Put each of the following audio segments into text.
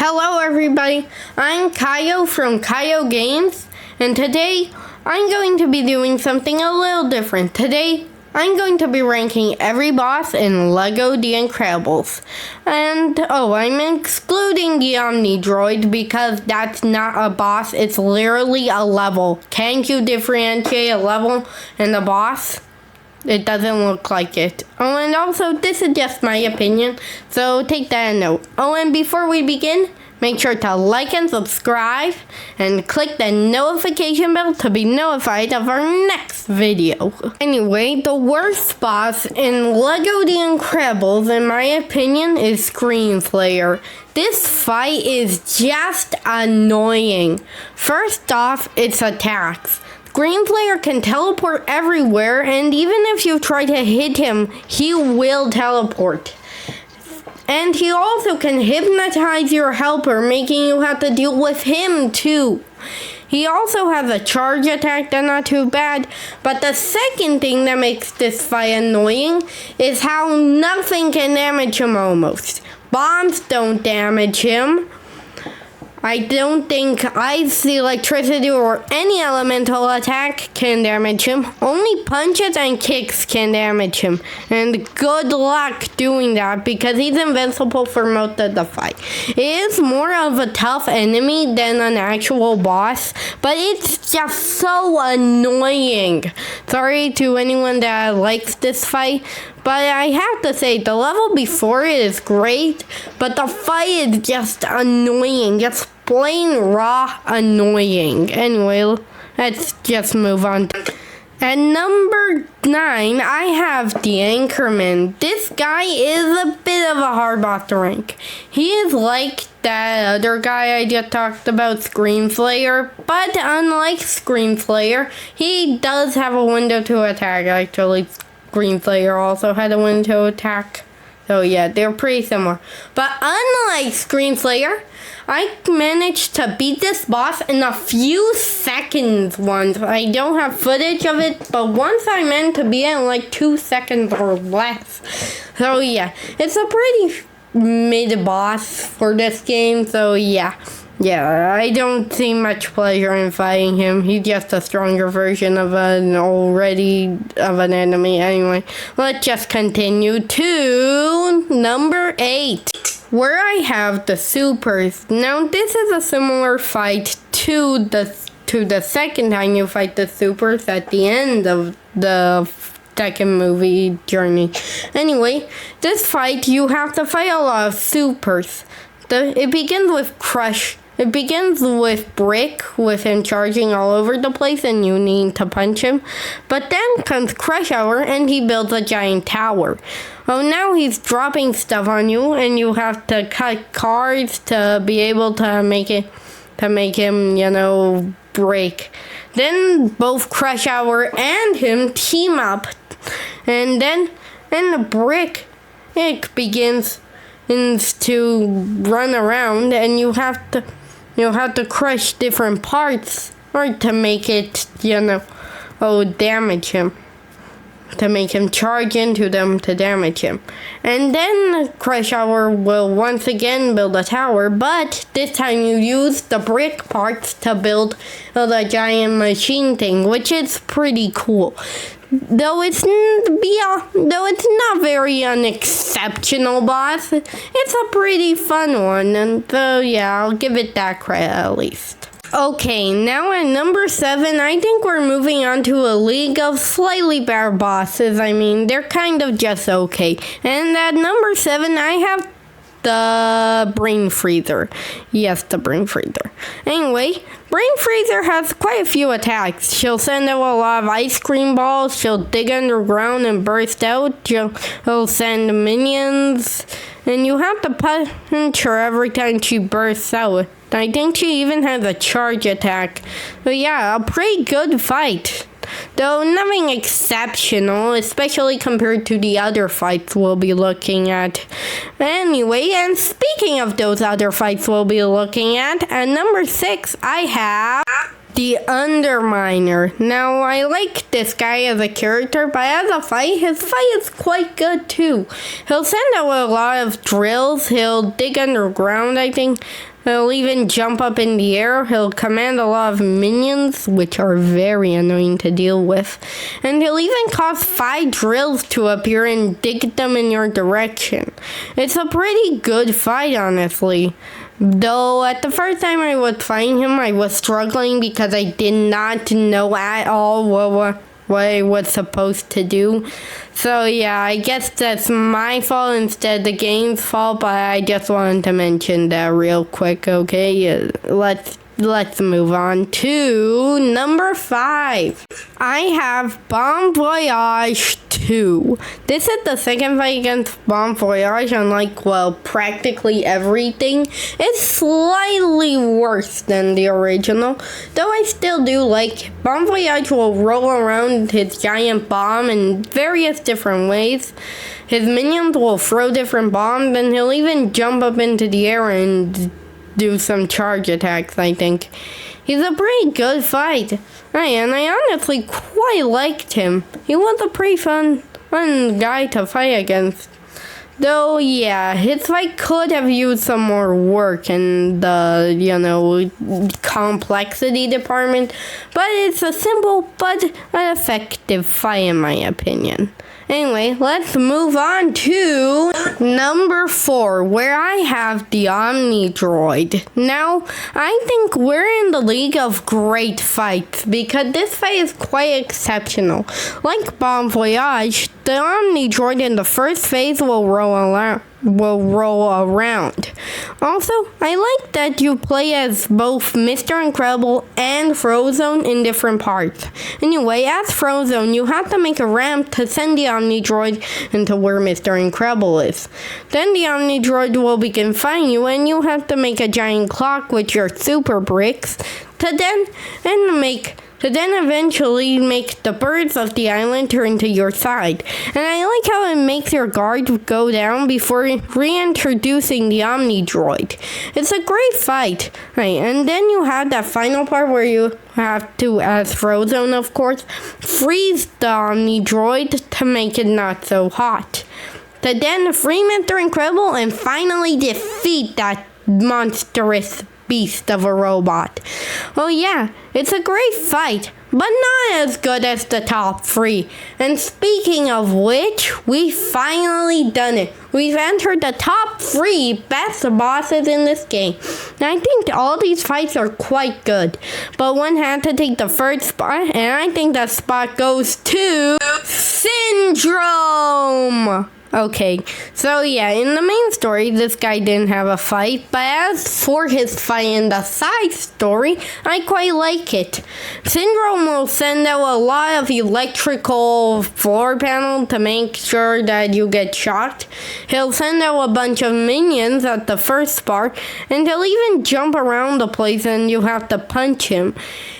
Hello everybody, I'm Caio from Caio Games, and today I'm going to be doing something a little different. Today, I'm going to be ranking every boss in LEGO The Incredibles. And, I'm excluding the Omni Droid because that's not a boss, it's literally a level. Can't you differentiate a level and a boss? It doesn't look like it. Oh, and also, this is just my opinion, so take that a note. Oh, and before we begin, make sure to like and subscribe, and click the notification bell to be notified of our next video. Anyway, the worst boss in LEGO The Incredibles, in my opinion, is Screen Slayer. This fight is just annoying. First off, its attacks. Screen Slayer can teleport everywhere, and even if you try to hit him, he will teleport. And he also can hypnotize your helper, making you have to deal with him too. He also has a charge attack that's not too bad, but the second thing that makes this fight annoying is how nothing can damage him almost. Bombs don't damage him. I don't think ice, electricity, or any elemental attack can damage him. Only punches and kicks can damage him. And good luck doing that because he's invincible for most of the fight. It is more of a tough enemy than an actual boss, but it's just so annoying. Sorry to anyone that likes this fight, but I have to say, the level before it is great, but the fight is just annoying. Just plain raw annoying. Anyway, let's just move on. At number 9, I have the Anchorman. This guy is a bit of a hard boss to rank. He is like that other guy I just talked about, Screen Slayer, but unlike Screen Slayer, he does have a window to attack, actually. Screen Slayer also had a window attack. So yeah, they're pretty similar. But unlike Screen Slayer, I managed to beat this boss in a few seconds once. I don't have footage of it, but once I managed to beat it in like 2 seconds or less. So yeah, it's a pretty mid boss for this game, so yeah. Yeah, I don't see much pleasure in fighting him. He's just a stronger version of an enemy. Anyway, let's just continue to number 8, where I have the supers. Now, this is a similar fight to the second time you fight the supers at the end of the second movie journey. Anyway, this fight, you have to fight a lot of supers. It begins with Crush. It begins with Brick, with him charging all over the place and you need to punch him. But then comes Crush Hour and he builds a giant tower. Oh, now he's dropping stuff on you and you have to cut cards to be able to make him, break. Then both Crush Hour and him team up. And then the Brick, it begins to run around and you have to crush different parts or to make it, damage him. To make him charge into them to damage him. And then Crush Hour will once again build a tower, but this time you use the brick parts to build the giant machine thing, which is pretty cool. Though it's not very unexceptional boss, it's a pretty fun one, and so yeah, I'll give it that credit at least. Okay, now at number 7, I think we're moving on to a league of slightly better bosses. I mean, they're kind of just okay. And at number 7, I have the Brain Freezer. Yes, the Brain Freezer. Anyway, Brain Freezer has quite a few attacks. She'll send out a lot of ice cream balls. She'll dig underground and burst out. She'll send minions. And you have to punch her every time she bursts out. I think she even has a charge attack. But yeah, a pretty good fight. Though nothing exceptional, especially compared to the other fights we'll be looking at. Anyway, and speaking of those other fights we'll be looking at number 6, I have the Underminer. Now, I like this guy as a character, but as a fight, his fight is quite good too. He'll send out a lot of drills. He'll dig underground, I think. He'll even jump up in the air. He'll command a lot of minions, which are very annoying to deal with. And he'll even cause 5 drills to appear and dig them in your direction. It's a pretty good fight, honestly. Though at the first time I was fighting him, I was struggling because I did not know at all what I was supposed to do. So yeah, I guess that's my fault instead of the game's fault, but I just wanted to mention that real quick, okay? Let's move on to number 5. I have Bon Voyage 2. This is the second fight against Bon Voyage, unlike, well, practically everything. It's slightly worse than the original, though I still do like it. Bon Voyage will roll around his giant bomb in various different ways. His minions will throw different bombs, and he'll even jump up into the air and do some charge attacks, I think. He's a pretty good fight. And I honestly quite liked him. He was a pretty fun guy to fight against. Though, yeah, his fight could have used some more work in the, complexity department. But it's a simple but an effective fight in my opinion. Anyway, let's move on to number 4, where I have the Omni Droid. Now, I think we're in the league of great fights because this fight is quite exceptional. Like Bon Voyage, the Omni Droid in the first phase will roll around. Also, I like that you play as both Mr. Incredible and Frozone in different parts. Anyway, as Frozone, you have to make a ramp to send the Omni Droid into where Mr. Incredible is. Then the Omni Droid will begin fighting you, and you have to make a giant clock with your super bricks to then eventually make the birds of the island turn to your side. And I like how it makes your guard go down before reintroducing the Omni Droid. It's a great fight. Right, and then you have that final part where you have to, as Frozone of course, freeze the Omni Droid to make it not so hot. To then free Mr. Incredible and finally defeat that monstrous beast of a robot. Oh yeah, it's a great fight, but not as good as the top 3. And speaking of which, we've finally done it. We've entered the top 3 best bosses in this game. And I think all these fights are quite good, but one had to take the first spot, and I think that spot goes to Syndrome! Okay, so yeah, in the main story, this guy didn't have a fight, but as for his fight in the side story, I quite like it. Syndrome will send out a lot of electrical floor panel to make sure that you get shocked. He'll send out a bunch of minions at the first part, and he'll even jump around the place and you have to punch him.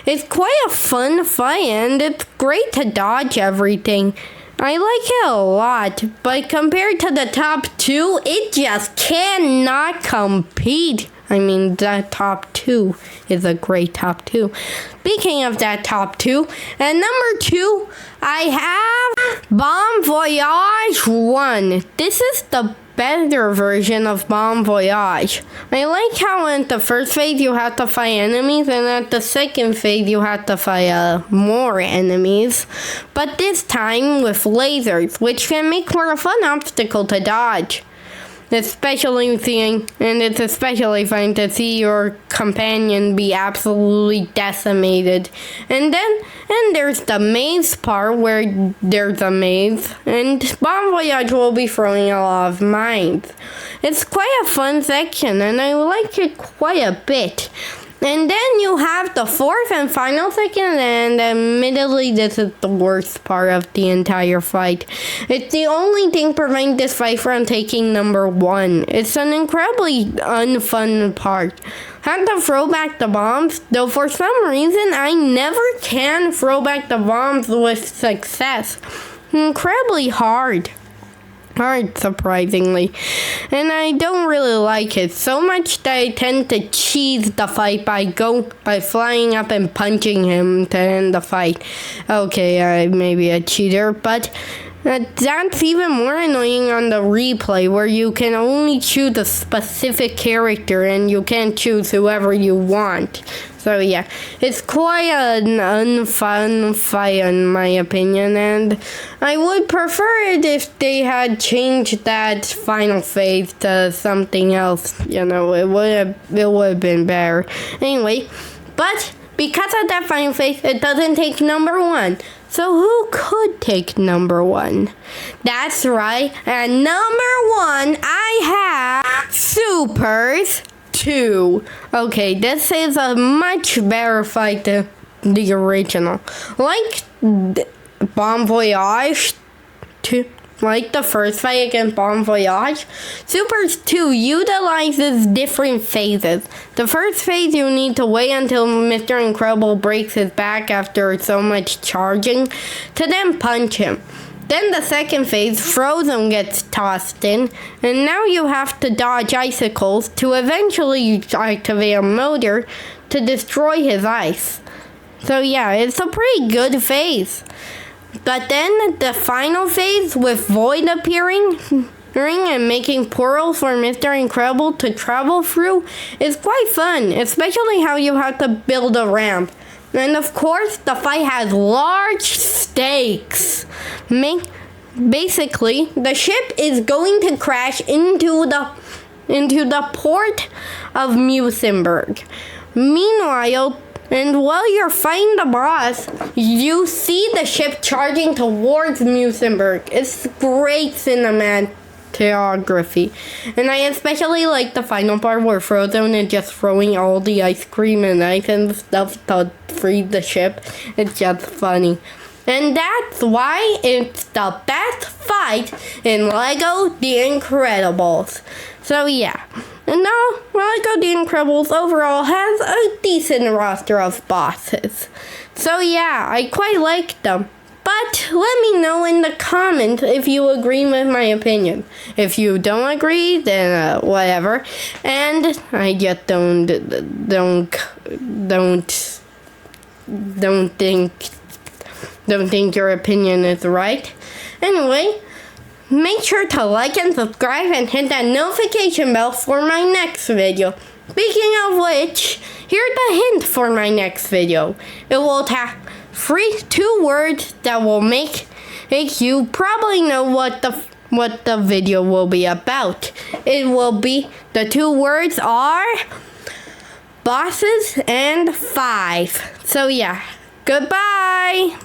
It's quite a fun fight, and it's great to dodge everything. I like it a lot, but compared to the top 2, it just cannot compete. I mean, that top 2 is a great top 2. Speaking of that top 2, at number 2, I have Bon Voyage 1. This is the better version of Bon Voyage. I like how at the first phase you have to fight enemies, and at the second phase you have to fight more enemies. But this time with lasers, which can make for a fun obstacle to dodge. It's especially fun to see your companion be absolutely decimated. And there's the maze part where there's a maze, and Bon Voyage will be throwing a lot of mines. It's quite a fun section, and I like it quite a bit. And then you have the fourth and final section, and admittedly this is the worst part of the entire fight. It's the only thing preventing this fight from taking number 1. It's an incredibly unfun part. Have to throw back the bombs, though for some reason I never can throw back the bombs with success. Incredibly hard, surprisingly, and I don't really like it so much that I tend to cheese the fight by flying up and punching him to end the fight. Okay, I may be a cheater, but That's even more annoying on the replay, where you can only choose a specific character and you can't choose whoever you want. So yeah, it's quite an unfun fight in my opinion, and I would prefer it if they had changed that final phase to something else. You know, it would have been better. Anyway, but because of that final phase, it doesn't take number 1. So who could take number 1? That's right. At number 1, I have Supers 2. Okay, this is a much better fight than the original. Like Bon Voyage 2. Like the first fight against Bon Voyage, Supers 2 utilizes different phases. The first phase, you need to wait until Mr. Incredible breaks his back after so much charging to then punch him. Then the second phase, Frozen gets tossed in, and now you have to dodge icicles to eventually activate a motor to destroy his ice. So yeah, it's a pretty good phase. But then the final phase with Void appearing and making portals for Mr. Incredible to travel through is quite fun, especially how you have to build a ramp. And of course, the fight has large stakes. Basically, the ship is going to crash into the port of Musenberg. Meanwhile, and while you're fighting the boss, you see the ship charging towards Musenberg. It's great cinematography. And I especially like the final part where Frozen is just throwing all the ice cream and ice and stuff to freeze the ship. It's just funny. And that's why it's the best fight in LEGO The Incredibles. So yeah. And now, LEGO The Incredibles overall has a decent roster of bosses. So yeah, I quite like them. But let me know in the comments if you agree with my opinion. If you don't agree, then whatever. And I just don't think your opinion is right. Anyway, make sure to like and subscribe and hit that notification bell for my next video. Speaking of which, here's the hint for my next video. It will have 2 words that will make you probably know what the video will be about. It will be, the 2 words are bosses and 5. So yeah, goodbye.